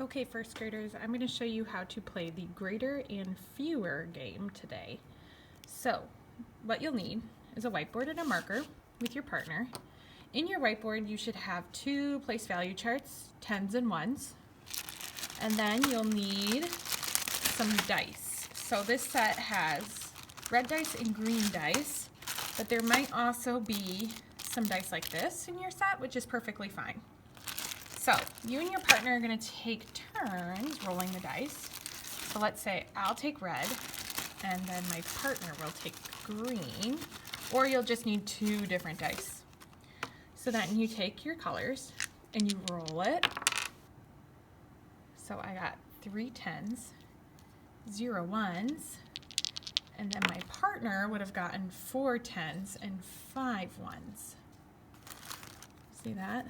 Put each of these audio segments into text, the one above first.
Okay, first graders, I'm going to show you how to play the greater and fewer game today. So, what you'll need is a whiteboard and a marker with your partner. In your whiteboard, you should have two place value charts, tens and ones. And then you'll need some dice. So this set has red dice and green dice, but there might also be some dice like this in your set, which is perfectly fine. So you and your partner are going to take turns rolling the dice. So let's say I'll take red and then my partner will take green, or you'll just need two different dice. So then you take your colors and you roll it. So I got 3 tens, 0 ones, and then my partner would have gotten 4 tens and 5 ones. See that?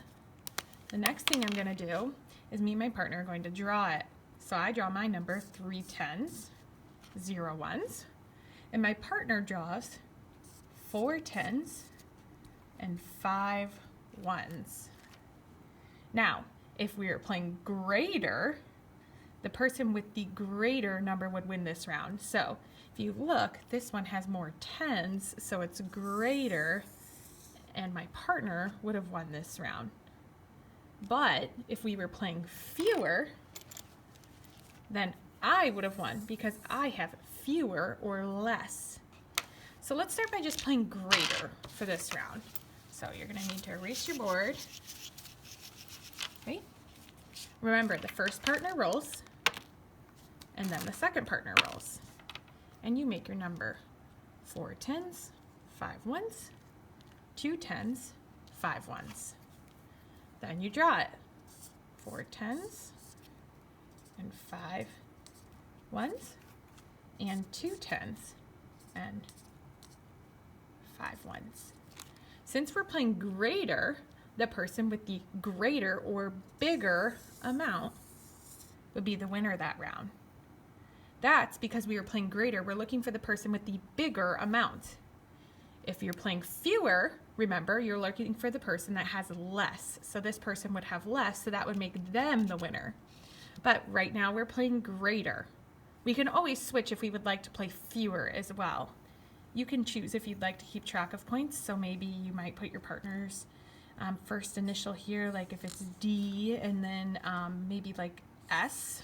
The next thing I'm going to do is me and my partner are going to draw it. So I draw my number 3 tens, 0 ones, and my partner draws 4 tens and 5 ones. Now, if we are playing greater, the person with the greater number would win this round. So if you look, this one has more tens, so it's greater, and my partner would have won this round. But if we were playing fewer, then I would have won because I have fewer or less. So let's start by just playing greater for this round. So you're going to need to erase your board. Okay. Remember, the first partner rolls, and then the second partner rolls. And you make your number 4 tens, 5 ones, 2 tens, 5 ones. Then you draw it. 4 tens and 5 ones and 2 tens and 5 ones. Since we're playing greater, the person with the greater or bigger amount would be the winner that round. That's because we were playing greater. We're looking for the person with the bigger amount. If you're playing fewer, remember, you're looking for the person that has less. So this person would have less, so that would make them the winner. But right now we're playing greater. We can always switch if we would like to play fewer as well. You can choose if you'd like to keep track of points. So maybe you might put your partner's first initial here, like if it's D, and then maybe like S.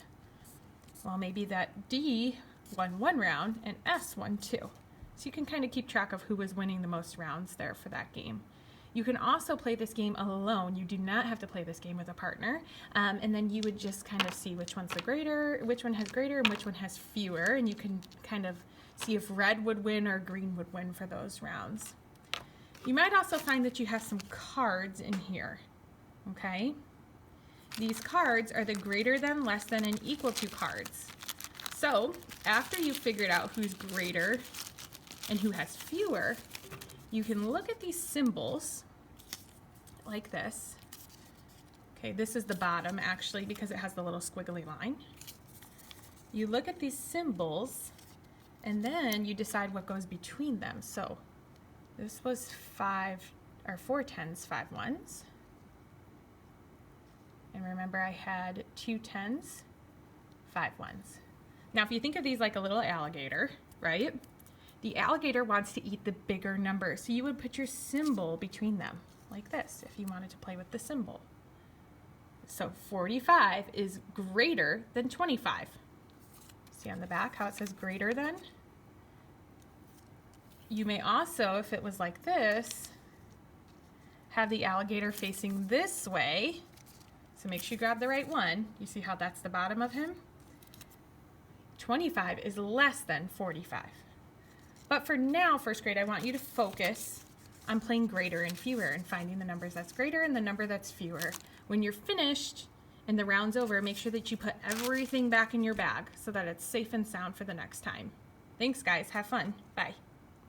Well, maybe that D won 1 round and S won 2. So you can kind of keep track of who was winning the most rounds there for that game. You can also play this game alone. You do not have to play this game with a partner. And then you would just kind of see which one's the greater, which one has greater, and which one has fewer. And you can kind of see if red would win or green would win for those rounds. You might also find that you have some cards in here, okay? These cards are the greater than, less than, and equal to cards. So after you've figured out who's greater and who has fewer, you can look at these symbols like this. Okay, this is the bottom actually because it has the little squiggly line. You look at these symbols and then you decide what goes between them. So this was 4 tens, 5 ones. And remember I had 2 tens, 5 ones. Now if you think of these like a little alligator, right? The alligator wants to eat the bigger number, so you would put your symbol between them, like this, if you wanted to play with the symbol. So 45 is greater than 25. See on the back how it says greater than? You may also, if it was like this, have the alligator facing this way. So make sure you grab the right one. You see how that's the bottom of him? 25 is less than 45. But for now, first grade, I want you to focus on playing greater and fewer and finding the numbers that's greater and the number that's fewer. When you're finished and the round's over, make sure that you put everything back in your bag so that it's safe and sound for the next time. Thanks, guys. Have fun. Bye.